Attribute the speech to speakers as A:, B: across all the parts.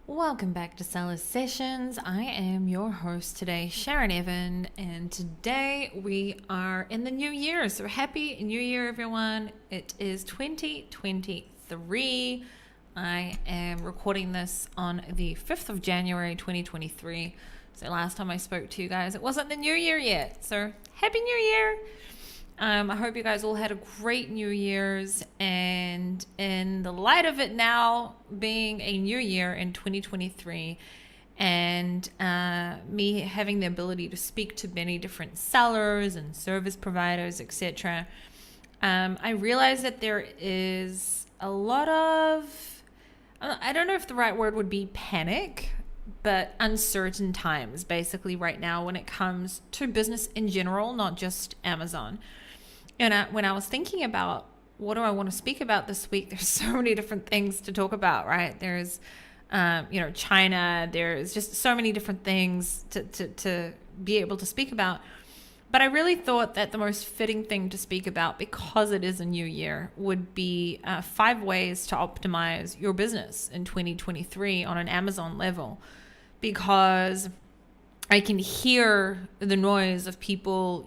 A: Welcome back to Sellers Sessions. I am your host today, Sharon Evan, and today we are in the new year. So happy new year, everyone. It is 2023. I am recording this on the 5th of January, 2023. So last time I spoke to you guys, it wasn't the new year yet. So happy new year. I hope you guys all had a great New Year's, and in the light of it now being a new year in 2023 and me having the ability to speak to many different sellers and service providers, etc., I realized that there is a lot of, I don't know if the right word would be panic, but uncertain times basically right now when it comes to business in general, not just Amazon. And when I was thinking about what do I want to speak about this week, there's so many different things to talk about, right? There's, China. There's just so many different things to be able to speak about. But I really thought that the most fitting thing to speak about, because it is a new year, would be 5 ways to optimize your business in 2023 on an Amazon level. Because I can hear the noise of people,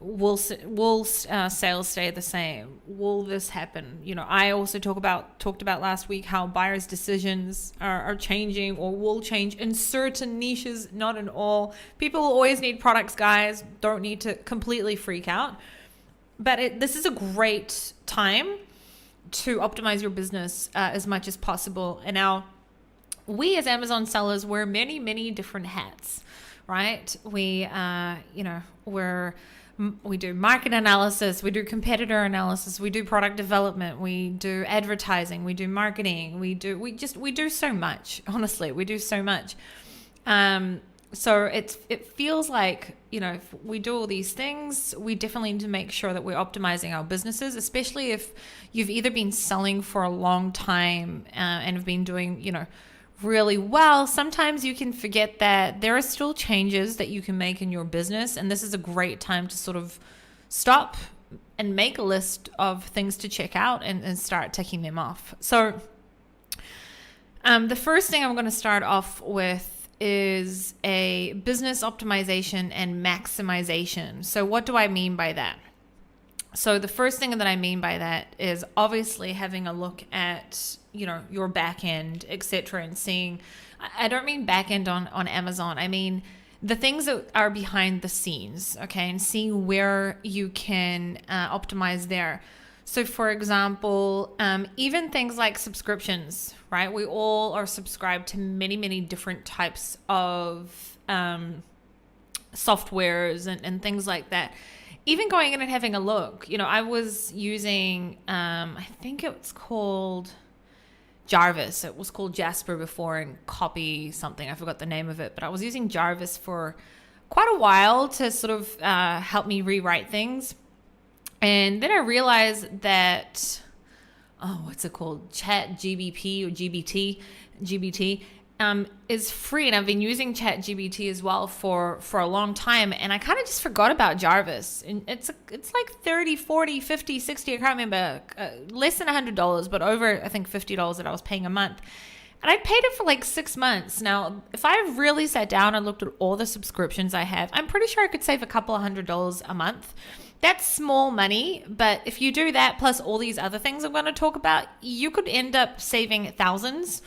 A: will sales stay the same? Will this happen? I also talked about last week how buyers' decisions are changing or will change in certain niches, not in all. People always need products, guys. Don't need to completely freak out. But this is a great time to optimize your business as much as possible. And now, we as Amazon sellers wear many, many different hats, right? We do market analysis, we do competitor analysis, we do product development, we do advertising, we do marketing, we do so much. Honestly, we do so much. So it feels like, if we do all these things, we definitely need to make sure that we're optimizing our businesses, especially if you've either been selling for a long time and have been doing, really well. Sometimes you can forget that there are still changes that you can make in your business, and this is a great time to sort of stop and make a list of things to check out and start ticking them off. So the first thing I'm going to start off with is a business optimization and maximization. So what do I mean by that? So the first thing that I mean by that is obviously having a look at, your back end, etc., and seeing, I don't mean back end on Amazon. I mean the things that are behind the scenes, okay, and seeing where you can optimize there. So for example, even things like subscriptions, right? We all are subscribed to many, many different types of softwares and things like that. Even going in and having a look, I was using, I think it's called Jarvis. It was called Jasper before, and Copy something. I forgot the name of it, but I was using Jarvis for quite a while to sort of help me rewrite things. And then I realized that, what's it called? Chat GBP or GBT. Is free, and I've been using ChatGPT as well for a long time, and I kind of just forgot about Jarvis. And it's like 30, 40, 50, 60, I can't remember, less than $100, but over I think $50 that I was paying a month. And I paid it for like 6 months. Now, if I really sat down and looked at all the subscriptions I have, I'm pretty sure I could save a couple of $100 a month. That's small money, but if you do that plus all these other things I'm going to talk about, you could end up saving thousands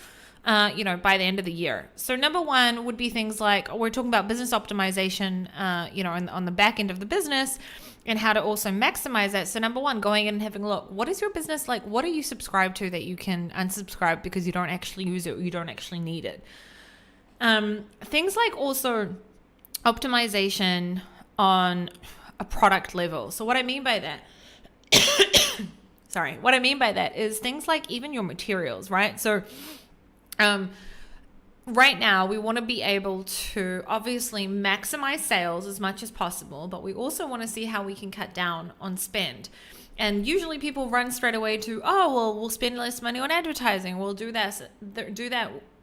A: by the end of the year. So number one would be things like, we're talking about business optimization, on the back end of the business and how to also maximize that. So number one, going in and having a look, what is your business like? What are you subscribed to that you can unsubscribe because you don't actually use it or you don't actually need it? Things like also optimization on a product level. So what I mean by that, what I mean by that is things like even your materials, right? So right now we want to be able to obviously maximize sales as much as possible, but we also want to see how we can cut down on spend. And usually people run straight away to, we'll spend less money on advertising. We'll do that.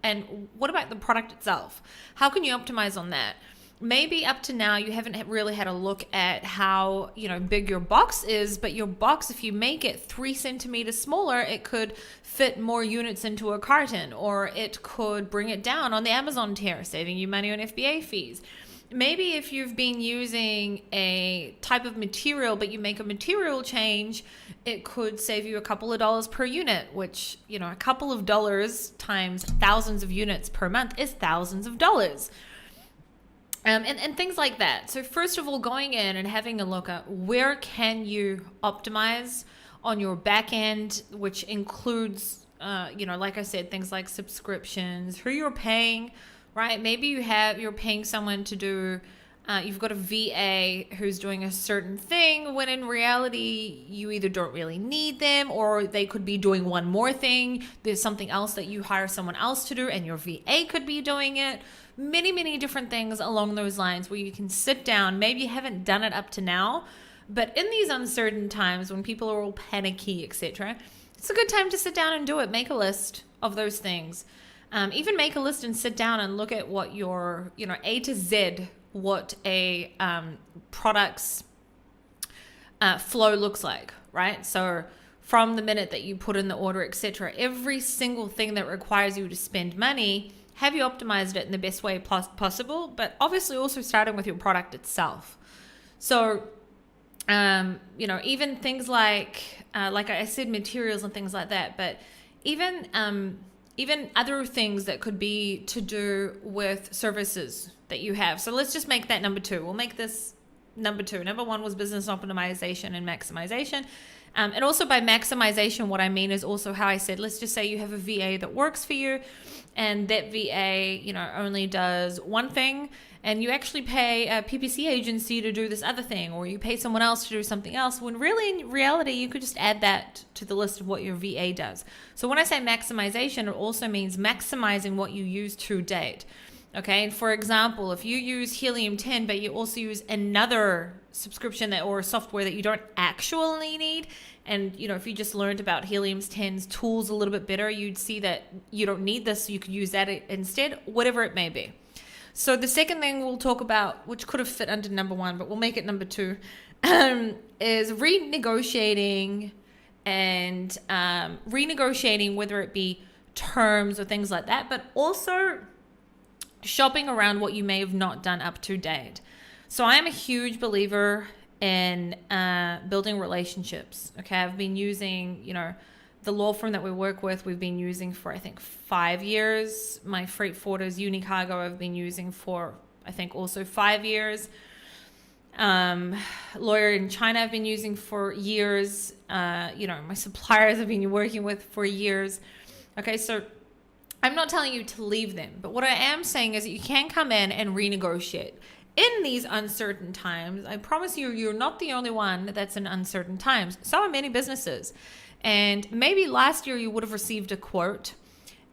A: And what about the product itself? How can you optimize on that? maybe up to now you haven't really had a look at how, big your box is, but your box, if you make it 3 centimeters smaller, it could fit more units into a carton, or it could bring it down on the Amazon tier, saving you money on FBA fees. Maybe if you've been using a type of material, but you make a material change, it could save you a couple of dollars per unit, which, a couple of dollars times thousands of units per month is thousands of dollars. And things like that. So first of all, going in and having a look at where can you optimize on your back end, which includes, like I said, things like subscriptions, who you're paying, right? Maybe you're paying someone to do, you've got a VA who's doing a certain thing when in reality you either don't really need them, or they could be doing one more thing. There's something else that you hire someone else to do and your VA could be doing it. Many, many different things along those lines where you can sit down. Maybe you haven't done it up to now, but in these uncertain times when people are all panicky, etc., it's a good time to sit down and do it. Make a list of those things. Even make a list and sit down and look at what your, A to Z, what a product's flow looks like, right? So from the minute that you put in the order, etc., every single thing that requires you to spend money, have you optimized it in the best way possible? But obviously also starting with your product itself. So, even things like I said, materials and things like that, but even other things that could be to do with services that you have. So let's just make that number 2. We'll make this number 2. Number 1 was business optimization and maximization. And also by maximization, what I mean is also how I said, let's just say you have a VA that works for you and that VA, only does one thing, and you actually pay a PPC agency to do this other thing, or you pay someone else to do something else, when really in reality, you could just add that to the list of what your VA does. So when I say maximization, it also means maximizing what you use to date. Okay, and for example, if you use Helium 10, but you also use another subscription or software that you don't actually need, and if you just learned about Helium 10's tools a little bit better, you'd see that you don't need this, so you could use that instead, whatever it may be. So the second thing we'll talk about, which could have fit under number 1, but we'll make it number 2, is renegotiating and renegotiating, whether it be terms or things like that, but also shopping around what you may have not done up to date. So I am a huge believer in building relationships. Okay, I've been using, the law firm that we work with, we've been using for, I think, 5 years. My freight forwarders, Unicargo, I've been using for, I think, also 5 years. Lawyer in China I've been using for years. My suppliers I've been working with for years. Okay, so I'm not telling you to leave them, but what I am saying is that you can come in and renegotiate. In these uncertain times, I promise you, you're not the only one that's in uncertain times. So are many businesses. And maybe last year you would have received a quote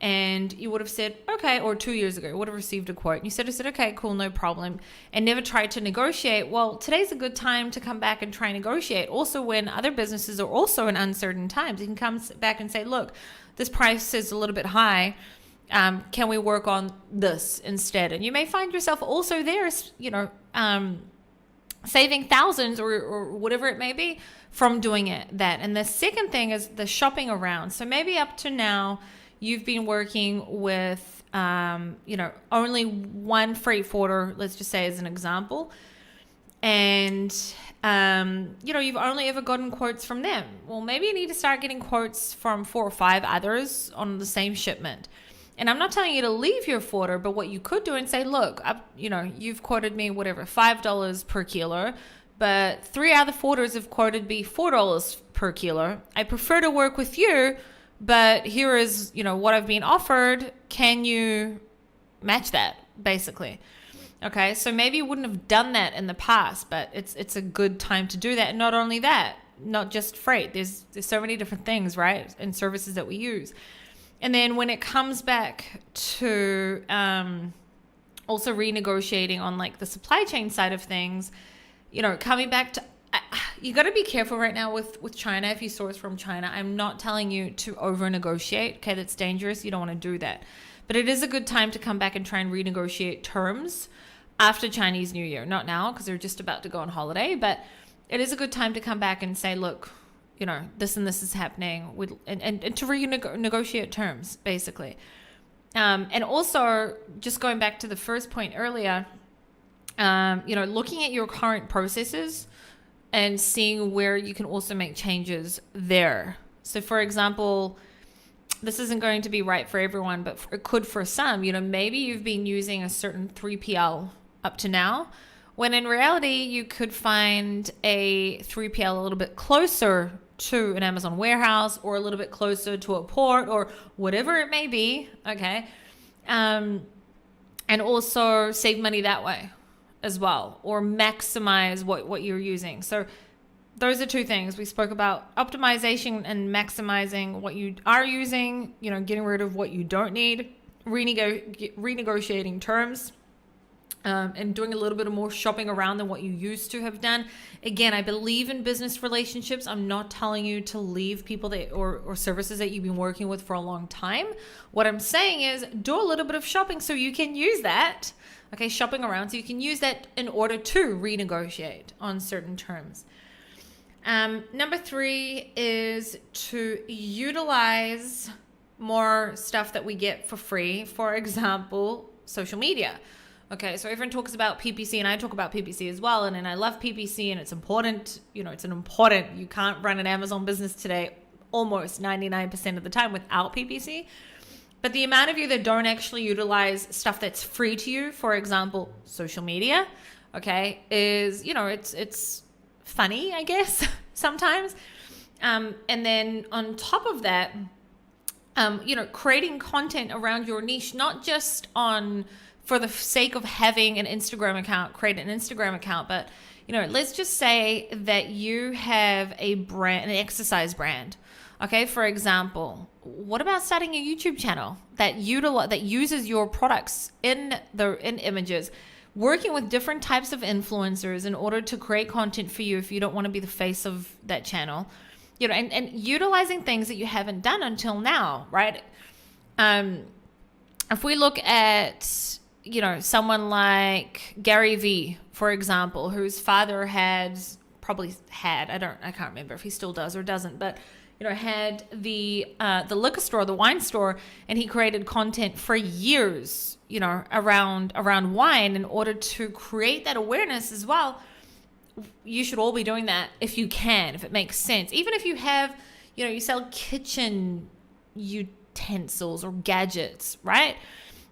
A: and you would have said, okay, or 2 years ago, you would have received a quote. And you said, okay, cool, no problem, and never tried to negotiate. Well, today's a good time to come back and try and negotiate. Also, when other businesses are also in uncertain times, you can come back and say, look, this price is a little bit high. Can we work on this instead? And you may find yourself also there, saving thousands or whatever it may be from doing that. And the second thing is the shopping around. So maybe up to now, you've been working with, only one freight forwarder, let's just say as an example. And, you've only ever gotten quotes from them. Well, maybe you need to start getting quotes from 4 or 5 others on the same shipment. And I'm not telling you to leave your forwarder, but what you could do and say, look, you've quoted me whatever, $5 per kilo, but 3 other forwarders have quoted me $4 per kilo. I prefer to work with you, but here is, what I've been offered. Can you match that, basically? Okay, so maybe you wouldn't have done that in the past, but it's a good time to do that. And not only that, not just freight. There's so many different things, right, and services that we use. And then when it comes back to also renegotiating on like the supply chain side of things, coming back to, you got to be careful right now with China. If you source from China, I'm not telling you to over negotiate. Okay, that's dangerous. You don't want to do that. But it is a good time to come back and try and renegotiate terms. after Chinese New Year, not now because they're just about to go on holiday, but it is a good time to come back and say, look, this and this is happening, and to renegotiate terms, basically. And also, just going back to the first point earlier, looking at your current processes and seeing where you can also make changes there. So, for example, this isn't going to be right for everyone, but it could for some. Maybe you've been using a certain 3PL up to now, when in reality, you could find a 3PL a little bit closer to an Amazon warehouse or a little bit closer to a port or whatever it may be, okay? And also save money that way as well, or maximize what you're using. So those are two things. We spoke about optimization and maximizing what you are using, getting rid of what you don't need, renegotiating terms, and doing a little bit of more shopping around than what you used to have done. Again, I believe in business relationships. I'm not telling you to leave people or services that you've been working with for a long time. What I'm saying is do a little bit of shopping so you can use that, okay, shopping around, so you can use that in order to renegotiate on certain terms. Number 3 is to utilize more stuff that we get for free. For example, social media. Okay, so everyone talks about PPC, and I talk about PPC as well, and I love PPC, and it's important. You can't run an Amazon business today almost 99% of the time without PPC. But the amount of you that don't actually utilize stuff that's free to you, for example, social media, okay, is, it's funny, I guess, sometimes. And then on top of that, creating content around your niche, not just for the sake of having an Instagram account, create an Instagram account, but, let's just say that you have a brand, an exercise brand. Okay, for example, what about starting a YouTube channel that uses your products in images, working with different types of influencers in order to create content for you if you don't want to be the face of that channel, and utilizing things that you haven't done until now, right? If we look at, someone like Gary Vee, for example, whose father I can't remember if he still does or doesn't, but had the liquor store, the wine store, and he created content for years, around wine in order to create that awareness as well. You should all be doing that if you can, if it makes sense. Even if you have, you sell kitchen utensils or gadgets, right?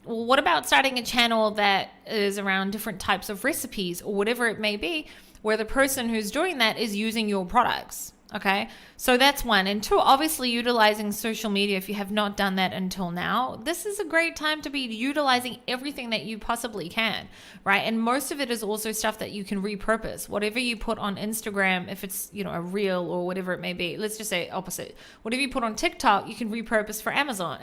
A: Well, what about starting a channel that is around different types of recipes or whatever it may be, where the person who's doing that is using your products? Okay, so that's 1. And 2, obviously utilizing social media. If you have not done that until now, this is a great time to be utilizing everything that you possibly can, right? And most of it is also stuff that you can repurpose. Whatever you put on Instagram, if it's, a reel or whatever it may be, let's just say opposite. Whatever you put on TikTok, you can repurpose for Amazon,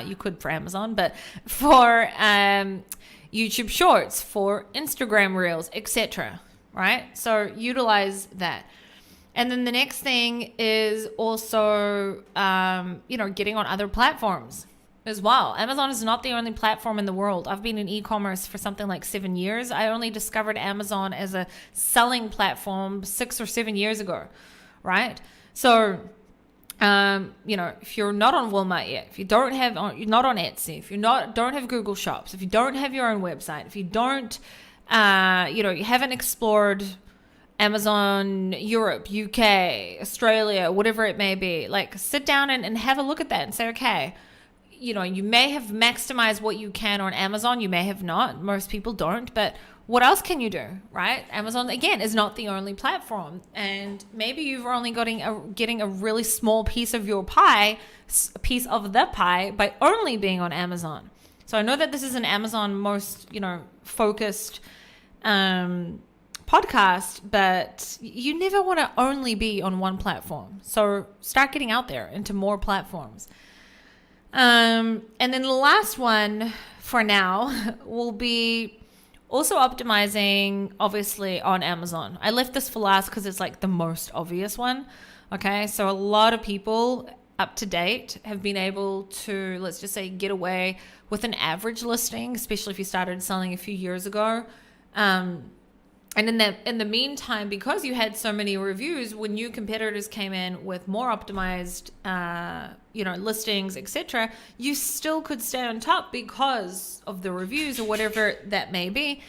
A: you could for Amazon, but for YouTube Shorts, for Instagram Reels, etc., right? So utilize that. And then the next thing is also, getting on other platforms as well. Amazon is not the only platform in the world. I've been in e-commerce for something like 7 years. I only discovered Amazon as a selling platform 6 or 7 years ago, right? So, if you're not on Walmart yet, if you you're not on Etsy, if you don't have Google Shops, if you don't have your own website, if you don't, you haven't explored Amazon Europe, UK, Australia, whatever it may be, like sit down and have a look at that and say, okay, you may have maximized what you can on Amazon. You may have not. Most people don't. But what else can you do, right? Amazon, again, is not the only platform. And maybe you're only getting a really small piece of the pie by only being on Amazon. So I know that this is an Amazon most, focused podcast, but you never want to only be on one platform. So start getting out there into more platforms. And then the last one for now will be also optimizing, obviously, on Amazon. I left this for last because it's like the most obvious one. Okay, so a lot of people up to date have been able to, let's just say, get away with an average listing, especially if you started selling a few years ago. And in the meantime, because you had so many reviews, when new competitors came in with more optimized, listings, etc., you still could stay on top because of the reviews or whatever that may be.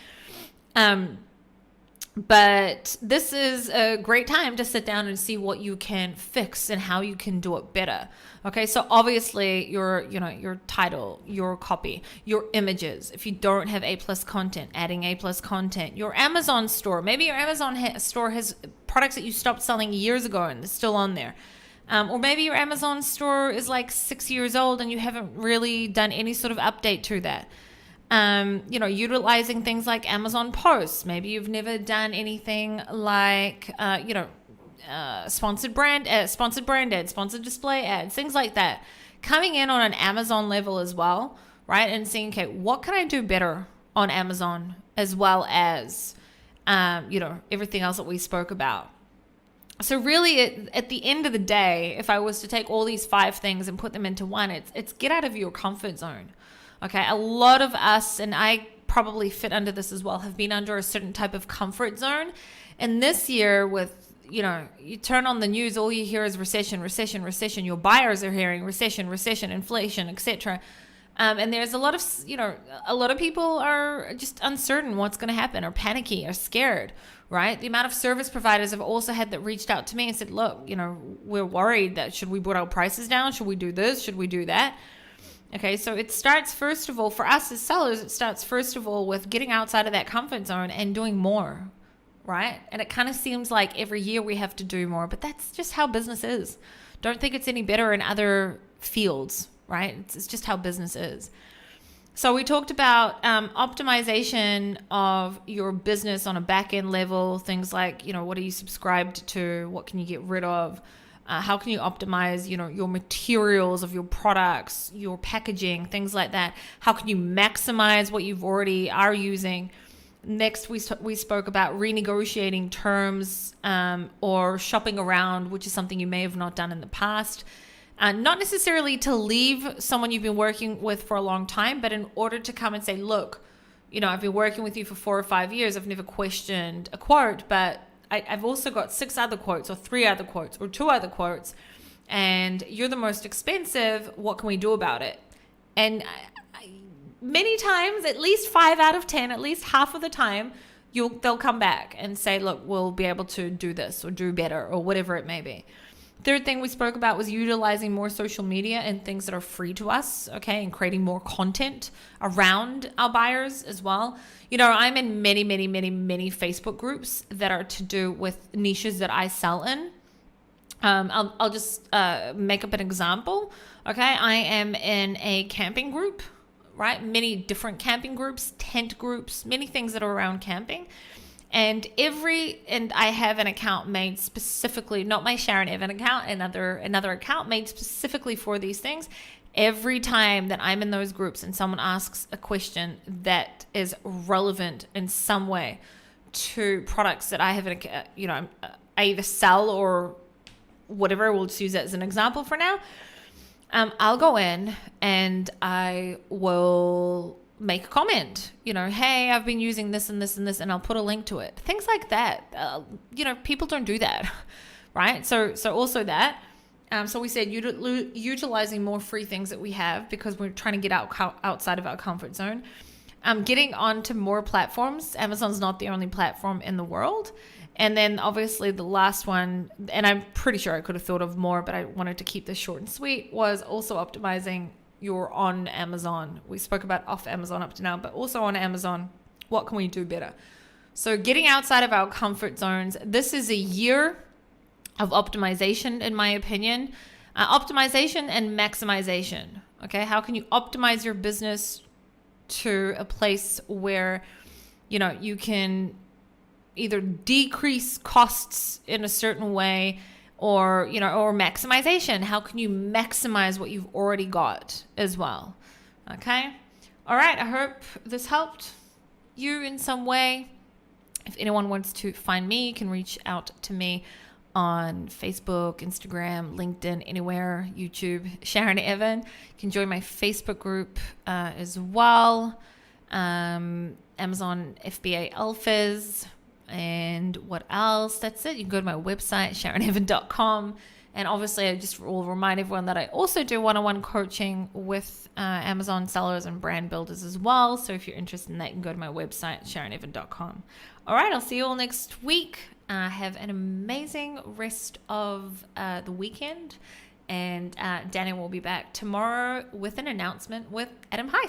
A: But this is a great time to sit down and see what you can fix and how you can do it better. Okay, so obviously your title, your copy, your images. If you don't have A+ content, adding A+ content. Your Amazon store, maybe your Amazon store has products that you stopped selling years ago and it's still on there. Or maybe your Amazon store is like 6 years old and you haven't really done any sort of update to that. Utilizing things like Amazon posts. Maybe you've never done anything like, sponsored brand ads, sponsored display ads, things like that. Coming in on an Amazon level as well, right? And seeing, okay, what can I do better on Amazon as well as, everything else that we spoke about. So really, at the end of the day, if I was to take all these 5 things and put them into one, it's get out of your comfort zone. Okay, a lot of us, and I probably fit under this as well, have been under a certain type of comfort zone. And this year with, you turn on the news, all you hear is recession, recession, recession. Your buyers are hearing recession, recession, inflation, etc. And there's a lot of people are just uncertain what's going to happen, or panicky, or scared, right? The amount of service providers have also had that reached out to me and said, look, we're worried that should we put our prices down? Should we do this? Should we do that? Okay, so it starts first of all, for us as sellers, it starts first of all with getting outside of that comfort zone and doing more, right? And it kind of seems like every year we have to do more, but that's just how business is. Don't think it's any better in other fields, right? It's just how business is. So we talked about optimization of your business on a back-end level, things like, what are you subscribed to? What can you get rid of? How can you optimize, your materials of your products, your packaging, things like that? How can you maximize what you've already are using? Next, we spoke about renegotiating terms or shopping around, which is something you may have not done in the past. Not necessarily to leave someone you've been working with for a long time, but in order to come and say, look, I've been working with you for 4 or 5 years. I've never questioned a quote, but I've also got 6 other quotes, or 3 other quotes, or 2 other quotes, and you're the most expensive. What can we do about it? And many times, at least 5 out of 10, at least half of the time, they'll come back and say, look, we'll be able to do this or do better or whatever it may be. Third thing we spoke about was utilizing more social media and things that are free to us, okay, and creating more content around our buyers as well. I'm in many, many, many, many Facebook groups that are to do with niches that I sell in. I'll just make up an example, okay? I am in a camping group, right? Many different camping groups, tent groups, many things that are around camping. And I have an account made specifically, not my Sharon Evan account, another account made specifically for these things. Every time that I'm in those groups and someone asks a question that is relevant in some way to products that I have, I either sell or whatever, we'll just use that as an example for now. I'll go in and I will make a comment, hey, I've been using this and this and this, and I'll put a link to it. Things like that. People don't do that, right? So also that. So we said utilizing more free things that we have because we're trying to get outside of our comfort zone. Getting onto more platforms. Amazon's not the only platform in the world. And then obviously the last one, and I'm pretty sure I could have thought of more, but I wanted to keep this short and sweet, was also optimizing your on Amazon. We spoke about off Amazon up to now, but also on Amazon, what can we do better? So getting outside of our comfort zones. This is a year of optimization, in my opinion. Optimization and maximization. Okay, how can you optimize your business to a place where, you can either decrease costs in a certain way or maximization. How can you maximize what you've already got as well? Okay. All right. I hope this helped you in some way. If anyone wants to find me, you can reach out to me on Facebook, Instagram, LinkedIn, anywhere, YouTube, Sharon Evan. You can join my Facebook group as well. Amazon FBA Alphas. And what else? That's it. You can go to my website, sharonevan.com. And obviously, I just will remind everyone that I also do one-on-one coaching with Amazon sellers and brand builders as well. So if you're interested in that, you can go to my website, sharonevan.com. All right, I'll see you all next week. Have an amazing rest of the weekend. And Daniel will be back tomorrow with an announcement with Adam Heiss.